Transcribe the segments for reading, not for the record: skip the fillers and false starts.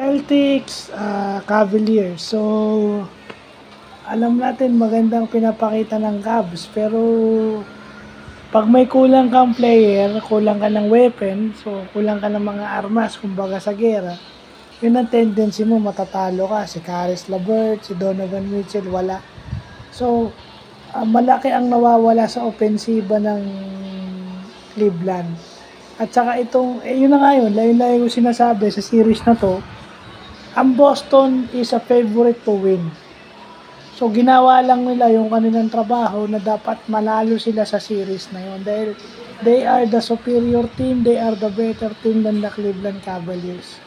Celtics, Cavaliers. So, alam natin magandang pinapakita ng Cavs, pero pag may kulang kang player, kulang ka ng weapon, so kulang ka ng mga armas, kumbaga sa gera, yun ang tendency mo, matatalo ka. Si Caris LeVert, si Donovan Mitchell, wala. So, malaki ang nawawala sa opensiba ng Cleveland. At saka itong, yun na nga yun, layo-layo sinasabi sa series na to, ang Boston is a favorite to win. So, ginawa lang nila yung kanilang trabaho na dapat manalo sila sa series na yun. Dahil they are the superior team, they are the better team than the Cleveland Cavaliers.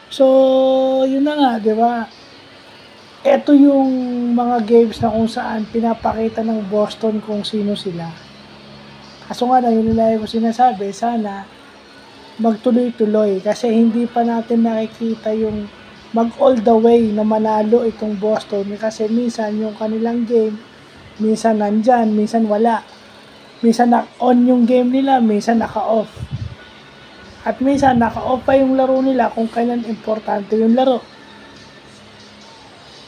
So, yun na nga, di ba? Ito yung mga games na kung saan pinapakita ng Boston kung sino sila. Kaso nga na, yun nila yung sinasabi, sana magtuloy-tuloy kasi hindi pa natin nakikita yung mag all the way na manalo itong Boston kasi minsan yung kanilang game, minsan nandyan, minsan wala. Minsan on yung game nila, minsan naka-off. At minsan naka-off pa yung laro nila kung kailan importante yung laro.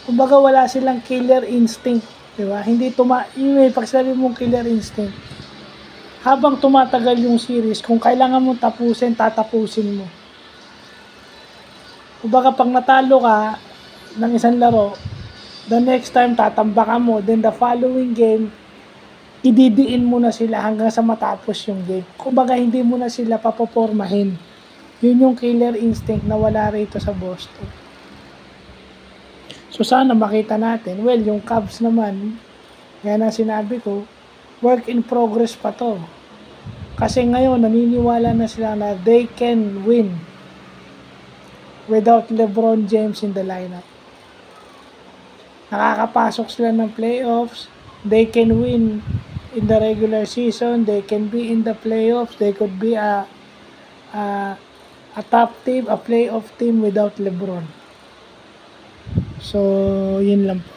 Kumbaga wala silang killer instinct, di ba? Hindi yung pag sabi mong killer instinct, habang tumatagal yung series, kung kailangan mong tapusin, tatapusin mo. Kumbaga pag natalo ka ng isang laro, the next time tatambakan mo, then the following game, ididiin mo na sila hanggang sa matapos yung game. Kumbaga hindi mo na sila papopormahin. Yun yung killer instinct na wala rito sa Boston. So sana makita natin, well yung Cavs naman, yan ang sinabi ko, work in progress pa to. Kasi ngayon naniniwala na sila na they can win without LeBron James in the lineup. Nakakapasok sila ng playoffs, they can win in the regular season, they can be in the playoffs, they could be a top team, a playoff team without LeBron. So, yun lang po.